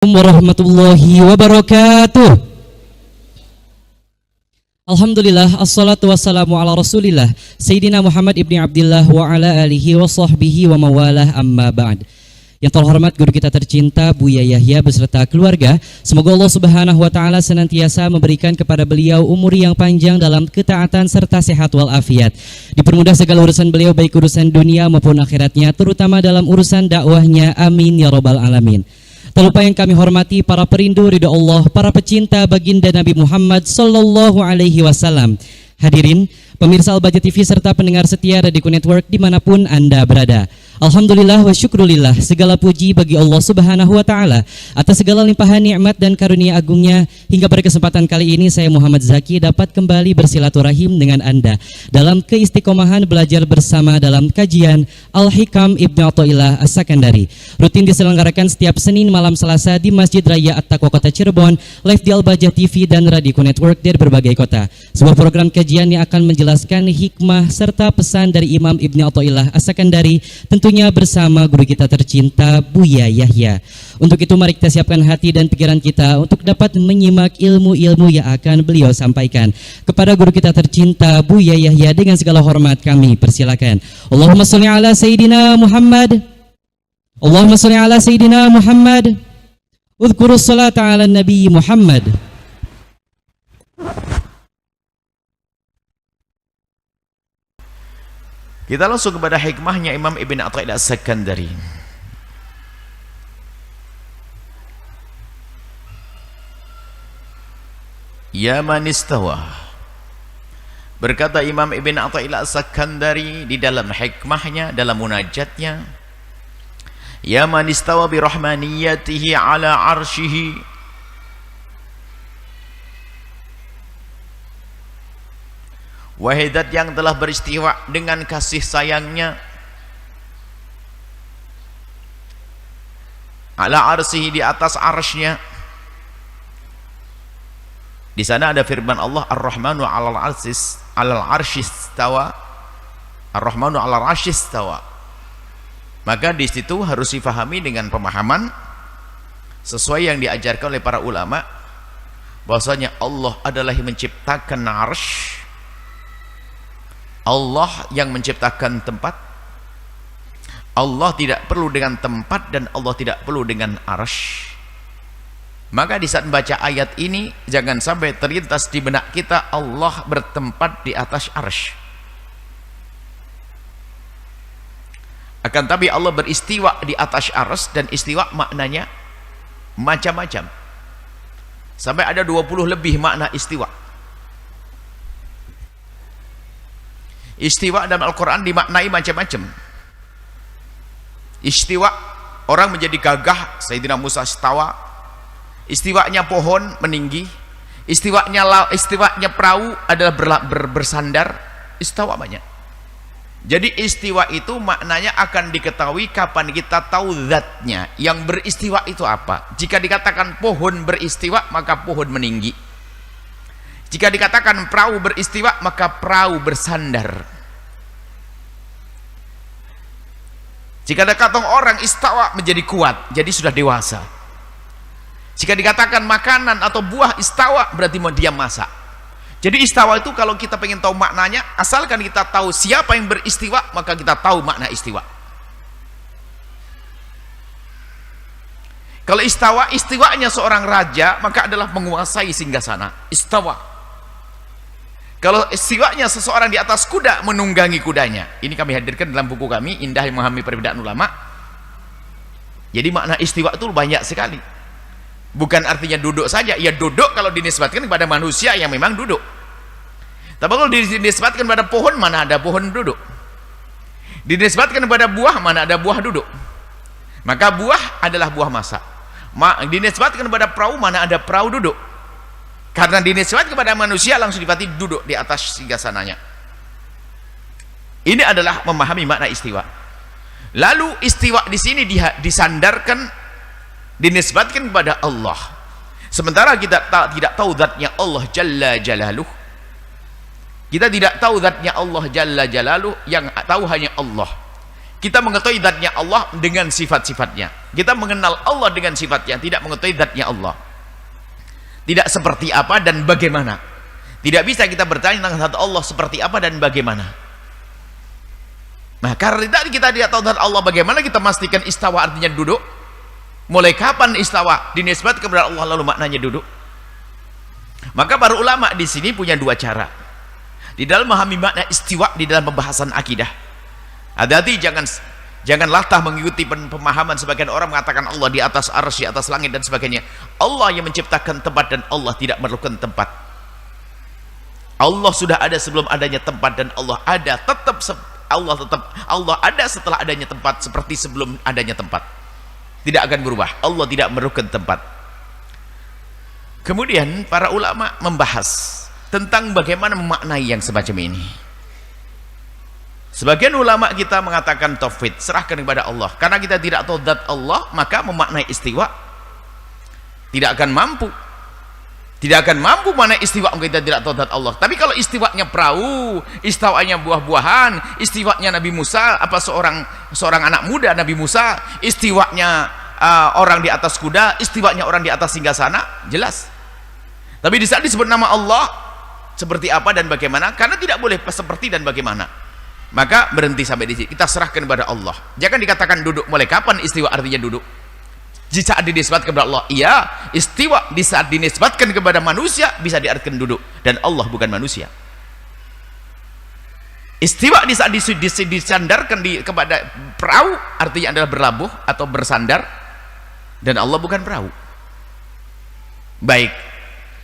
Warahmatullahi wabarakatuh. Alhamdulillah, assalatu wassalamu ala rasulillah Sayyidina Muhammad ibni Abdillah wa ala alihi wa sahbihi wa mawalah, amma ba'd. Yang terhormat guru kita tercinta Buya Yahya beserta keluarga, semoga Allah subhanahu wa ta'ala senantiasa memberikan kepada beliau umur yang panjang dalam ketaatan serta sehat walafiat. Dipermudah segala urusan beliau, baik urusan dunia maupun akhiratnya, terutama dalam urusan dakwahnya, amin ya rabbal alamin. Tak lupa yang kami hormati para perindu ridha Allah, para pecinta baginda Nabi Muhammad sallallahu alaihi wasallam. Hadirin pemirsa Al-Baja TV serta pendengar setia Radiko Network dimanapun Anda berada. Alhamdulillah wa syukrulillah, segala puji bagi Allah subhanahu wa ta'ala atas segala limpahan nikmat dan karunia agungnya. Hingga pada kesempatan kali ini saya Muhammad Zaki dapat kembali bersilaturahim dengan Anda dalam keistiqomahan belajar bersama dalam kajian Al-Hikam Ibnu Athaillah As-Sakandari. Rutin diselenggarakan setiap Senin malam Selasa di Masjid Raya At-Taqwa Kota Cirebon, live di Al-Baja TV dan Radiko Network dari berbagai kota. Sebuah program kajian yang akan menjelaskan hikmah serta pesan dari Imam Ibnu Athaillah As-Sakandari, tentunya bersama guru kita tercinta Buya Yahya. Untuk itu mari kita siapkan hati dan pikiran kita untuk dapat menyimak ilmu-ilmu yang akan beliau sampaikan. Kepada guru kita tercinta Buya Yahya dengan segala hormat kami persilakan. Allahumma sholli ala Sayyidina Muhammad. Allahumma sholli ala Sayyidina Muhammad. Udhkurus salata ala Nabi Muhammad. Kita langsung kepada hikmahnya Imam Ibn Athaillah As-Sakandari. Ya man istawa, berkata Imam Ibn Athaillah As-Sakandari di dalam hikmahnya, dalam munajatnya, ya man istawa bi rahmaniyatihi ala arshihi, wahai zat yang telah beristiwa dengan kasih sayangnya ala arsihi, di atas arsy-Nya. Di sana ada firman Allah Ar-Rahmanu 'alal arsy istawa. Ar-Rahmanu 'alal arsy istawa. Maka di situ harus difahami dengan pemahaman sesuai yang diajarkan oleh para ulama, bahwasanya Allah adalah yang menciptakan arsy, Allah yang menciptakan tempat. Allah tidak perlu dengan tempat dan Allah tidak perlu dengan arsy. Maka di saat membaca ayat ini jangan sampai terlintas di benak kita Allah bertempat di atas arsy. Akan tapi Allah beristiwa di atas arsy, dan istiwa maknanya macam-macam. Sampai ada 20 lebih makna istiwa. Istiwa dalam Al-Quran dimaknai macam-macam. Istiwa, orang menjadi gagah, Sayyidina Musa istawa. Istiwanya pohon meninggi. Istiwanya perahu adalah bersandar. Istawa banyak. Jadi istiwa itu maknanya akan diketahui kapan kita tahu zatnya. Yang beristiwa itu apa? Jika dikatakan pohon beristiwa, maka pohon meninggi. Jika dikatakan perahu beristiwa, maka perahu bersandar. Jika dikatakan orang istawa, menjadi kuat, jadi sudah dewasa. Jika dikatakan makanan atau buah istawa, berarti dia masak. Jadi istawa itu kalau kita pengen tahu maknanya, asalkan kita tahu siapa yang beristiwa, maka kita tahu makna istiwa. Kalau istiwanya seorang raja, maka adalah menguasai singgasana. Istawa. Kalau istiwanya seseorang di atas kuda, menunggangi kudanya. Ini kami hadirkan dalam buku kami, Indah yang Memahami Perbedaan Ulama. Jadi makna istiwa itu banyak sekali. Bukan artinya duduk saja. Ya duduk kalau dinisbatkan kepada manusia yang memang duduk. Tapi kalau dinisbatkan kepada pohon, mana ada pohon duduk. Dinisbatkan kepada buah, mana ada buah duduk. Maka buah adalah buah masak. Dinisbatkan kepada perahu, mana ada perahu duduk. Karena dinisbat kepada manusia, langsung dipati duduk di atas singgasananya. Ini adalah memahami makna istiwa. Lalu istiwa di sini disandarkan, dinisbatkan kepada Allah. Sementara kita tidak tahu zatnya Allah Jalla Jalaluh. Kita tidak tahu zatnya Allah Jalla Jalaluh, yang tahu hanya Allah. Kita mengetahui zatnya Allah dengan sifat-sifatnya. Kita mengenal Allah dengan sifatnya, tidak mengetahui zatnya Allah. Tidak seperti apa dan bagaimana. Tidak bisa kita bertanya tentang zat Allah seperti apa dan bagaimana. Nah, karena kita tidak tahu zat Allah bagaimana, kita memastikan istawa artinya duduk. Mulai kapan istawa dinisbatkan kepada Allah lalu maknanya duduk? Maka para ulama di sini punya dua cara di dalam memahami makna istiwa di dalam pembahasan akidah. Hati-hati, jangan latah mengikuti pemahaman sebagian orang mengatakan Allah di atas arsy, di atas langit dan sebagainya. Allah yang menciptakan tempat dan Allah tidak memerlukan tempat. Allah sudah ada sebelum adanya tempat dan Allah ada Allah ada setelah adanya tempat seperti sebelum adanya tempat. Tidak akan berubah. Allah tidak memerlukan tempat. Kemudian para ulama membahas tentang bagaimana memaknai yang semacam ini. Sebagian ulama kita mengatakan tauhid, serahkan kepada Allah. Karena kita tidak tahu zat Allah, maka memaknai istiwa tidak akan mampu. Tidak akan mampu memaknai istiwa kita tidak tahu zat Allah. Tapi kalau istiwanya perahu, istiwanya buah-buahan, istiwanya Nabi Musa, apa seorang anak muda Nabi Musa, istiwanya orang di atas kuda, istiwanya orang di atas singgasana, jelas. Tapi di saat disebut nama Allah seperti apa dan bagaimana, karena tidak boleh seperti dan bagaimana, maka berhenti sampai di sini. Kita serahkan kepada Allah. Jangan dikatakan duduk. Mulai kapan istiwa artinya duduk? Di saat dinisbatkan kepada Allah, iya. Istiwa di saat dinisbatkan kepada manusia bisa diartikan duduk, dan Allah bukan manusia. Istiwa di saat disandarkan kepada perahu artinya adalah berlabuh atau bersandar, dan Allah bukan perahu. Baik,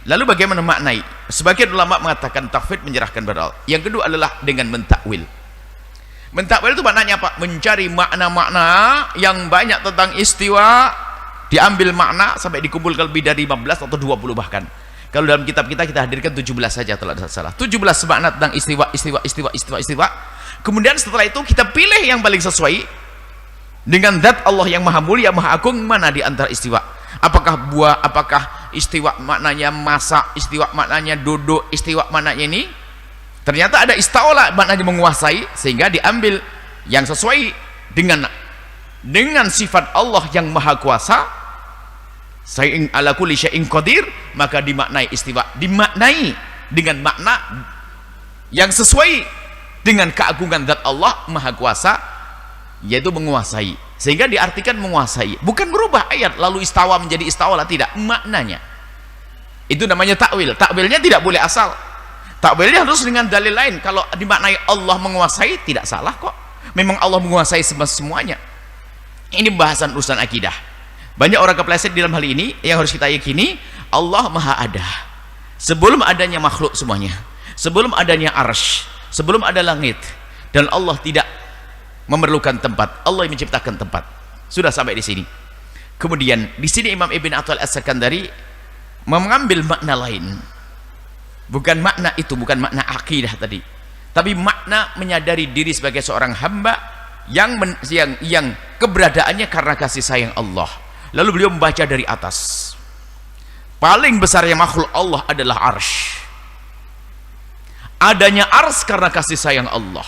lalu bagaimana maknai? Sebagian ulama mengatakan tauhid menyerahkan kepada Allah. Yang kedua adalah dengan mentakwil. Mentakwil itu maknanya apa? Mencari makna-makna yang banyak tentang istiwa, diambil makna sampai dikumpulkan lebih dari 15 atau 20 bahkan. Kalau dalam kitab kita hadirkan 17 saja kalau tidak salah. 17 makna tentang istiwa. Kemudian setelah itu kita pilih yang paling sesuai dengan zat Allah yang maha mulia, maha agung, mana di antara istiwa. Apakah buah, apakah istiwa maknanya masak, istiwa maknanya duduk, istiwa maknanya ini. Ternyata ada istaulah maknanya menguasai, sehingga diambil yang sesuai dengan sifat Allah yang maha kuasa, syai'in ala kulli syai'in qadir, maka dimaknai istiwa, dimaknai dengan makna yang sesuai dengan keagungan zat Allah maha kuasa, yaitu menguasai, sehingga diartikan menguasai, bukan berubah ayat lalu istawa menjadi istaulah, tidak, maknanya itu namanya takwil. Takwilnya tidak boleh asal, takwilnya harus dengan dalil lain. Kalau dimaknai Allah menguasai tidak salah kok, memang Allah menguasai semuanya. Ini bahasan urusan akidah. Banyak orang kepleset di dalam hal ini. Yang harus kita yakini, Allah maha ada sebelum adanya makhluk semuanya, sebelum adanya arsy, sebelum ada langit, dan Allah tidak memerlukan tempat. Allah yang menciptakan tempat. Sudah sampai di sini. Kemudian di sini Imam Ibn Attal As-Sakandari mengambil makna lain, bukan makna itu, bukan makna akidah tadi, tapi makna menyadari diri sebagai seorang hamba yang keberadaannya karena kasih sayang Allah. Lalu beliau membaca dari atas, paling besarnya makhluk Allah adalah arsy. Adanya arsy karena kasih sayang Allah.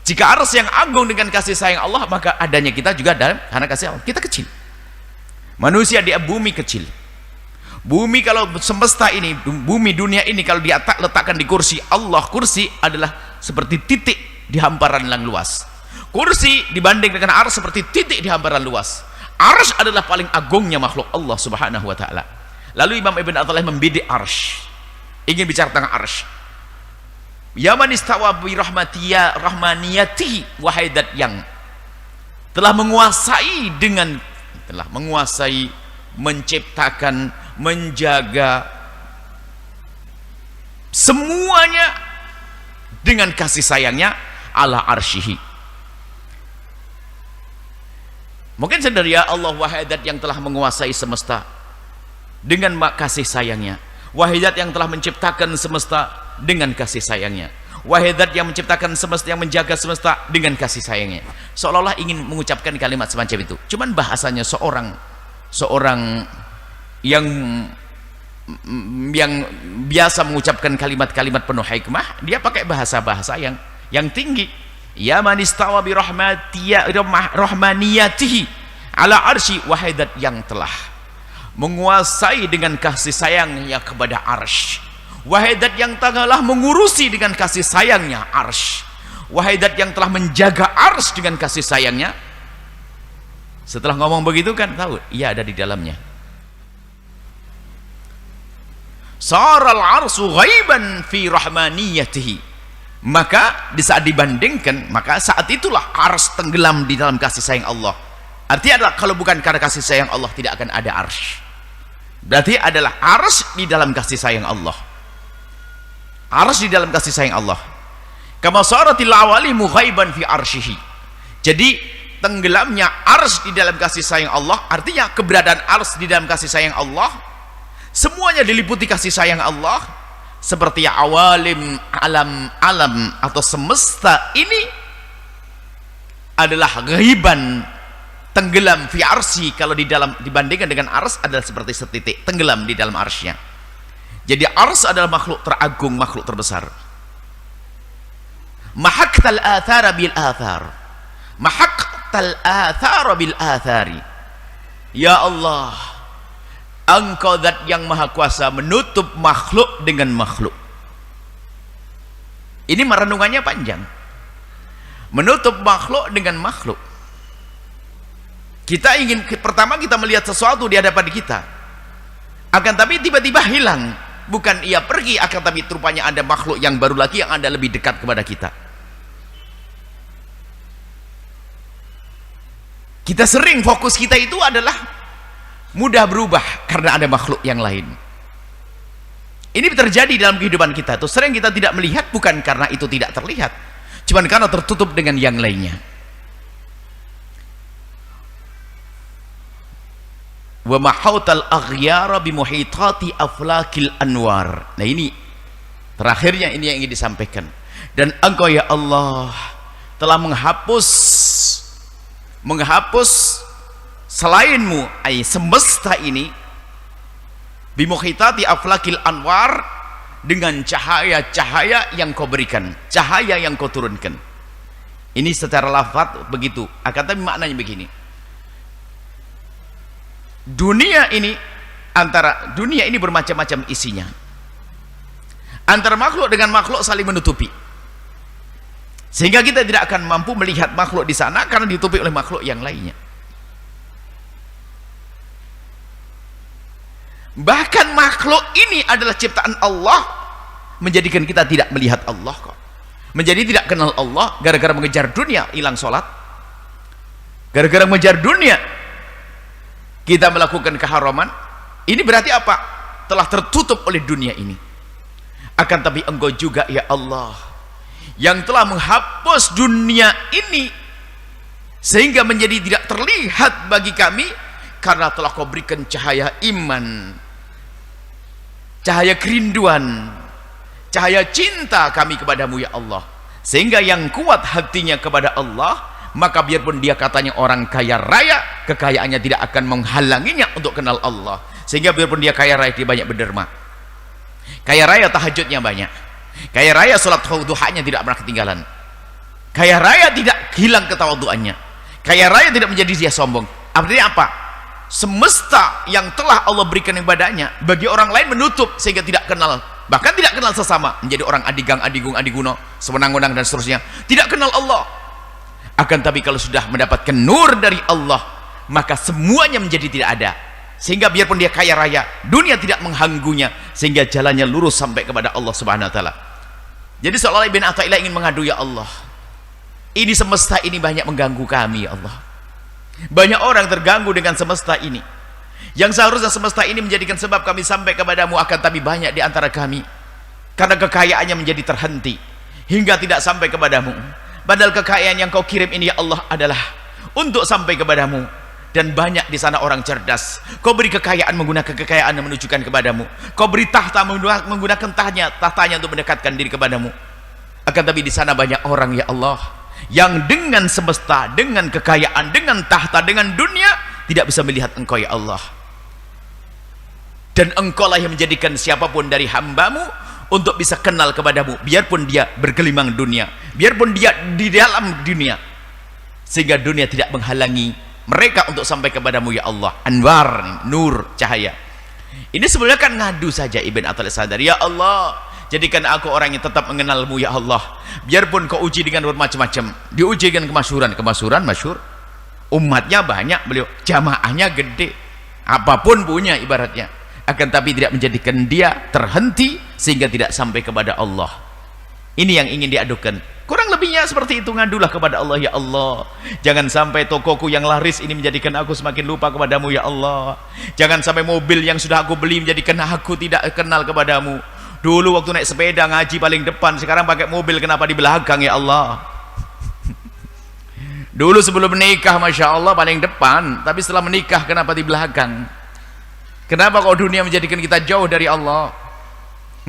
Jika arsy yang agung dengan kasih sayang Allah, maka adanya kita juga karena kasih Allah. Kita kecil, manusia di bumi kecil. Bumi, kalau semesta ini, bumi dunia ini kalau letakkan di kursi Allah, kursi adalah seperti titik di hamparan yang luas. Kursi dibanding dengan arsy seperti titik di hamparan luas. Arsy adalah paling agungnya makhluk Allah Subhanahu wa taala. Lalu Imam Ibn Athaillah membidik arsy, ingin bicara tentang arsy. Ya man istawa bi rahmaniyati, wahai zat yang telah menguasai menciptakan, menjaga semuanya dengan kasih sayangnya, ala arsyihi. Mungkin sadar ya Allah, wahai zat yang telah menguasai semesta dengan kasih sayangnya, wahai zat yang telah menciptakan semesta dengan kasih sayangnya, wahai zat yang menciptakan semesta, yang menjaga semesta dengan kasih sayangnya. Seolah-olah ingin mengucapkan kalimat semacam itu, cuman bahasanya seorang yang biasa mengucapkan kalimat-kalimat penuh hikmah, dia pakai bahasa-bahasa yang tinggi. ya man istawa bi rahmaniyatihi ala arsy, wahai zat yang telah menguasai dengan kasih sayangnya kepada arsy, wahai zat yang telah mengurusi dengan kasih sayangnya arsy, wahai zat yang telah menjaga arsy dengan kasih sayangnya. Setelah ngomong begitu kan tahu ia ada di dalamnya. Saral arsy ghaiban fi rahmaniyatihi, maka di saat dibandingkan, maka saat itulah arsy tenggelam di dalam kasih sayang Allah. Artinya adalah kalau bukan karena kasih sayang Allah tidak akan ada arsy. Berarti adalah arsy di dalam kasih sayang Allah. Arsy di dalam kasih sayang Allah. Kama saratil awalimu ghaiban fi arsyihi. Jadi tenggelamnya arsy di dalam kasih sayang Allah, artinya keberadaan arsy di dalam kasih sayang Allah, semuanya diliputi kasih sayang Allah. Seperti awalim, alam atau semesta ini adalah ghaiban, tenggelam fi arsy. Kalau di dalam dibandingkan dengan ars adalah seperti setitik tenggelam di dalam arsy-nya. Jadi ars adalah makhluk teragung, makhluk terbesar. Mahaktal athara bil athar, mahaktal athara bil athari. Ya Allah, Engkau zat yang maha kuasa menutup makhluk dengan makhluk. Ini merenungannya panjang. Menutup makhluk dengan makhluk. Kita ingin, pertama kita melihat sesuatu di hadapan kita, akan tapi tiba-tiba hilang. Bukan ia pergi, akan tapi rupanya ada makhluk yang baru lagi yang ada lebih dekat kepada kita. Kita sering fokus kita itu adalah mudah berubah karena ada makhluk yang lain. Ini terjadi dalam kehidupan kita tuh. Sering kita tidak melihat bukan karena itu tidak terlihat, cuman karena tertutup dengan yang lainnya. Wa mahautal aghyara bimuhitati aflakil anwar. Nah ini terakhirnya, ini yang ingin disampaikan. Dan Engkau ya Allah telah menghapus selainmu, ay semesta ini, bimuhitati aflakil anwar, dengan cahaya-cahaya yang kau berikan, cahaya yang kau turunkan. Ini secara lafaz begitu, akan tapi maknanya begini. Dunia ini bermacam-macam isinya. Antara makhluk dengan makhluk saling menutupi, sehingga kita tidak akan mampu melihat makhluk di sana karena ditutupi oleh makhluk yang lainnya. Bahkan makhluk ini adalah ciptaan Allah, menjadikan kita tidak melihat Allah kok. Menjadi tidak kenal Allah gara-gara mengejar dunia, hilang sholat. Gara-gara mengejar dunia kita melakukan keharaman. Ini berarti apa? Telah tertutup oleh dunia ini. Akan tapi Engkau juga ya Allah yang telah menghapus dunia ini sehingga menjadi tidak terlihat bagi kami, karena telah Kau berikan cahaya iman, cahaya kerinduan, cahaya cinta kami kepadamu ya Allah, sehingga yang kuat hatinya kepada Allah, maka biarpun dia katanya orang kaya raya, kekayaannya tidak akan menghalanginya untuk kenal Allah. Sehingga biarpun dia kaya raya, dia banyak berderma. Kaya raya tahajudnya banyak, kaya raya sholat duhanya tidak pernah ketinggalan, kaya raya tidak hilang ketawaduannya, kaya raya tidak menjadi dia sombong. Artinya apa? Semesta yang telah Allah berikan ibadahnya bagi orang lain menutup sehingga tidak kenal, bahkan tidak kenal sesama, menjadi orang adigang, adigung, adiguna, sewenang-wenang dan seterusnya, tidak kenal Allah. Akan tapi kalau sudah mendapatkan nur dari Allah, maka semuanya menjadi tidak ada, sehingga biarpun dia kaya raya, dunia tidak mengganggunya, sehingga jalannya lurus sampai kepada Allah Subhanahu wa taala. Jadi seolah-olah Ibn Athaillah ingin mengadu, ya Allah, ini semesta ini banyak mengganggu kami ya Allah. Banyak orang terganggu dengan semesta ini, yang seharusnya semesta ini menjadikan sebab kami sampai kepadamu, akan tapi banyak di antara kami karena kekayaannya menjadi terhenti hingga tidak sampai kepadamu. Padahal kekayaan yang Kau kirim ini ya Allah adalah untuk sampai kepadamu, dan banyak di sana orang cerdas. Kau beri kekayaan, menggunakan kekayaan yang menunjukkan kepadamu. Kau beri tahta, menggunakan tahtanya untuk mendekatkan diri kepadamu. Akan tapi di sana banyak orang ya Allah yang dengan semesta, dengan kekayaan, dengan tahta, dengan dunia tidak bisa melihat Engkau ya Allah. Dan Engkau lah yang menjadikan siapapun dari hambamu untuk bisa kenal kepadamu, biarpun dia bergelimang dunia, biarpun dia di dalam dunia, sehingga dunia tidak menghalangi mereka untuk sampai kepadamu ya Allah. Anwar, nur, cahaya. Ini sebenarnya kan ngadu saja Ibn Attal Sadar, ya Allah, jadikan aku orang yang tetap mengenalmu ya Allah. Biarpun kau uji dengan bermacam-macam, diuji dengan kemasyhuran masyhur, umatnya banyak, beliau jamaahnya gede, apapun punya ibaratnya, akan tapi tidak menjadikan dia terhenti sehingga tidak sampai kepada Allah. Ini yang ingin diadukan. Kurang lebihnya seperti itu, ngadulah kepada Allah, ya Allah, jangan sampai tokoku yang laris ini menjadikan aku semakin lupa kepadamu ya Allah. Jangan sampai mobil yang sudah aku beli menjadikan aku tidak kenal kepadamu. Dulu waktu naik sepeda ngaji paling depan, sekarang pakai mobil kenapa di belakang ya Allah. Dulu sebelum menikah Masya Allah paling depan, tapi setelah menikah kenapa di belakang? Kenapa kau dunia menjadikan kita jauh dari Allah?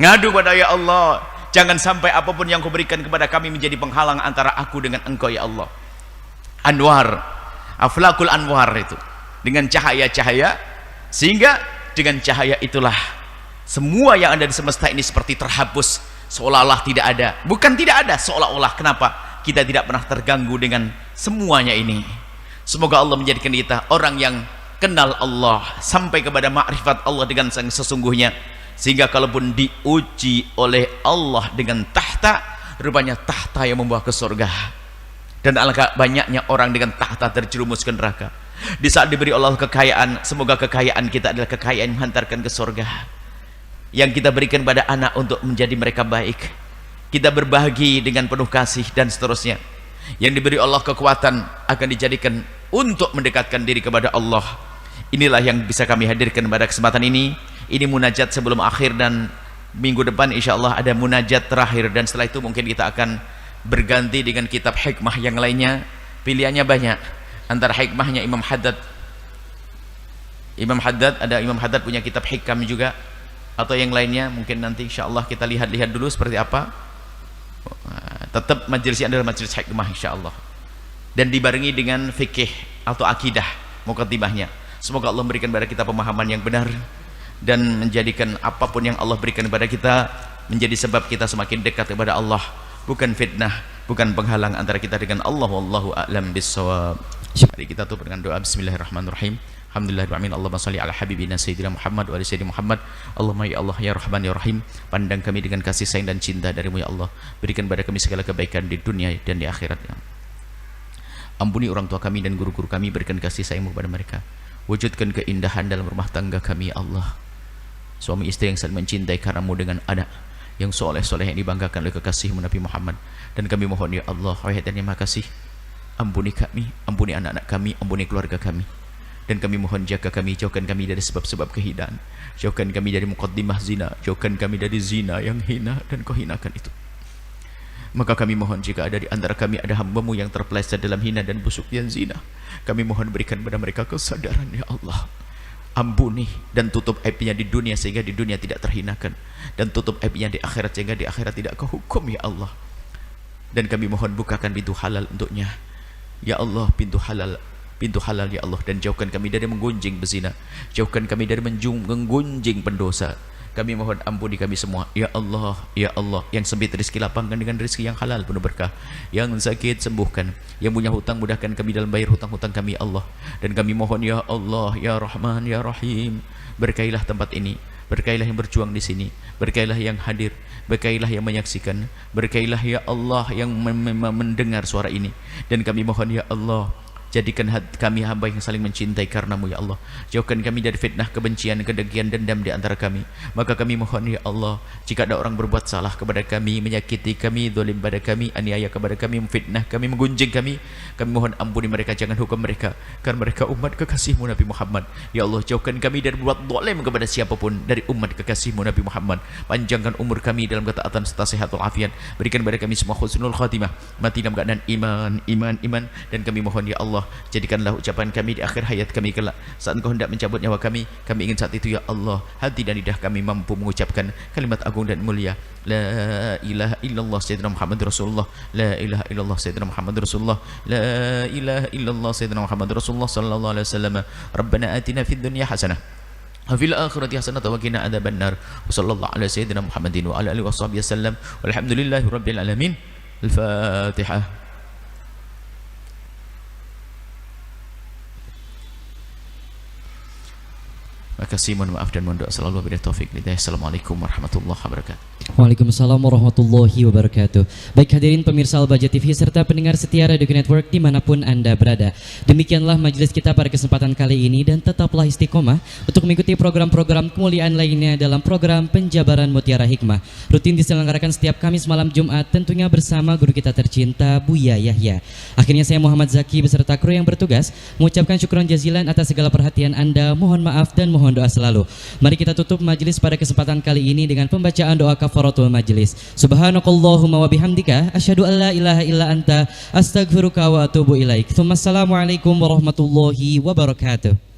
Ngadu pada ya Allah, jangan sampai apapun yang kau berikan kepada kami menjadi penghalang antara aku dengan engkau ya Allah. Anwar, aflakul anwar itu, dengan cahaya-cahaya, sehingga dengan cahaya itulah semua yang ada di semesta ini seperti terhapus, seolah-olah tidak ada. Bukan tidak ada, seolah-olah. Kenapa? Kita tidak pernah terganggu dengan semuanya ini. Semoga Allah menjadikan kita orang yang kenal Allah sampai kepada makrifat Allah dengan yang sesungguhnya, sehingga kalaupun diuji oleh Allah dengan tahta, rupanya tahta yang membawa ke surga. Dan alangkah banyaknya orang dengan tahta terjerumus ke neraka. Di saat diberi Allah kekayaan, semoga kekayaan kita adalah kekayaan yang menghantarkan ke surga, yang kita berikan pada anak untuk menjadi mereka baik. Kita berbagi dengan penuh kasih dan seterusnya. Yang diberi Allah kekuatan akan dijadikan untuk mendekatkan diri kepada Allah. Inilah yang bisa kami hadirkan pada kesempatan ini. Ini munajat sebelum akhir, dan minggu depan insya Allah ada munajat terakhir, dan setelah itu mungkin kita akan berganti dengan kitab hikmah yang lainnya. Pilihannya banyak, antara hikmahnya Imam Haddad, ada Imam Haddad punya kitab hikam juga, atau yang lainnya mungkin nanti insya Allah kita lihat dulu seperti apa. Tetap majelisnya adalah majelis hikmah insya Allah, dan dibarengi dengan fikih atau akidah muqaddimahnya. Semoga Allah memberikan kepada kita pemahaman yang benar, dan menjadikan apapun yang Allah berikan kepada kita menjadi sebab kita semakin dekat kepada Allah, bukan fitnah, bukan penghalang antara kita dengan Allah. Wallahu a'lam bissawab. Mari kita tutup dengan doa. Bismillahirrahmanirrahim. Alhamdulillahirrahmanirrahim. Allahumma salli ala habibina sayyidina Muhammad wa ala sayyidina Muhammad. Allahumma ya Allah ya Rahman ya Rahim, pandang kami dengan kasih sayang dan cinta darimu ya Allah. Berikan pada kami segala kebaikan di dunia dan di akhirat ya. Ampuni orang tua kami dan guru-guru kami, berikan kasih sayangmu kepada mereka. Wujudkan keindahan dalam rumah tangga kami ya Allah. Suami istri yang saling mencintai karenamu, dengan anak yang soleh-soleh yang dibanggakan oleh kekasihmu Nabi Muhammad. Dan kami mohon ya Allah, wahai dan yang maha kasih, ampuni kami, ampuni anak-anak kami, ampuni keluarga kami. Dan kami mohon jaga kami, jauhkan kami dari sebab-sebab kehinaan, jauhkan kami dari muqaddimah zina, jauhkan kami dari zina yang hina dan kau hinakan itu. Maka kami mohon, jika ada di antara kami ada hamba-Mu yang terpeleset dalam hina dan busuk yang zina, kami mohon berikan kepada mereka kesadaran ya Allah. Ampuni dan tutup aibnya di dunia sehingga di dunia tidak terhinakan, dan tutup aibnya di akhirat sehingga di akhirat tidak kau hukum ya Allah. Dan kami mohon bukakan pintu halal untuknya ya Allah, pintu halal ya Allah, dan jauhkan kami dari menggunjing bezina, jauhkan kami dari menggunjing pendosa. Kami mohon ampuni kami semua ya Allah, ya Allah. Yang sempit rezeki lapangkan dengan rezeki yang halal penuh berkah, yang sakit sembuhkan, yang punya hutang mudahkan kami dalam bayar hutang-hutang kami ya Allah. Dan kami mohon ya Allah ya Rahman ya Rahim, berkailah tempat ini, berkailah yang berjuang di sini, berkailah yang hadir, berkailah yang menyaksikan, berkailah ya Allah yang mendengar suara ini. Dan kami mohon ya Allah, jadikan kami hamba yang saling mencintai karenamu ya Allah. Jauhkan kami dari fitnah, kebencian, kedengkian, dendam di antara kami. Maka kami mohon ya Allah, jika ada orang berbuat salah kepada kami, menyakiti kami, zalim pada kami, aniaya kepada kami, memfitnah kami, menggunjing kami mohon ampuni mereka, jangan hukum mereka, karena mereka umat kekasihmu Nabi Muhammad. Ya Allah, jauhkan kami dari berbuat zalim kepada siapapun dari umat kekasihmu Nabi Muhammad. Panjangkan umur kami dalam ketaatan serta sehat walafiat. Berikan kepada kami semua husnul khatimah, mati dalam keadaan iman. Dan kami mohon ya Allah, jadikanlah ucapan kami di akhir hayat kami kelak, saat Engkau hendak mencabut nyawa kami ingin saat itu ya Allah, hati dan lidah kami mampu mengucapkan kalimat agung dan mulia, la ilaha illallah sayyidina Muhammad Rasulullah, la ilaha illallah sayyidina Muhammad Rasulullah, la ilaha illallah sayyidina Muhammad Rasulullah sallallahu alaihi wasallam. Rabbana atina fid dunya hasanah wa fil akhirati hasanah wa qina adzabannar. Wa sallallahu ala sayyidina Muhammadin wa ala alihi washabbihi wasallam. Walhamdulillahirabbil alamin. Al-Fatihah. Makasih, mohon maaf dan mohon doa selalu wabillahi taufik hidayah. Assalamualaikum warahmatullahi wabarakatuh. Waalaikumsalam warahmatullahi wabarakatuh. Baik hadirin pemirsa Al-Bahjah TV serta pendengar setia Radio Network dimanapun Anda berada. Demikianlah majelis kita pada kesempatan kali ini, dan tetaplah istiqomah untuk mengikuti program-program kemuliaan lainnya dalam program Penjabaran Mutiara Hikmah. Rutin diselenggarakan setiap Kamis malam Jumat, tentunya bersama guru kita tercinta Buya Yahya. Akhirnya saya Muhammad Zaki beserta kru yang bertugas mengucapkan syukron jazilan atas segala perhatian Anda. Mohon maaf dan mohon doa selalu. Mari kita tutup majelis pada kesempatan kali ini dengan pembacaan doa kafaratul majelis. Subhanakallahumma wa bihamdika asyhadu an la ilaha illa anta astaghfiruka wa atubu ilaik. Assalamualaikum warahmatullahi wabarakatuh.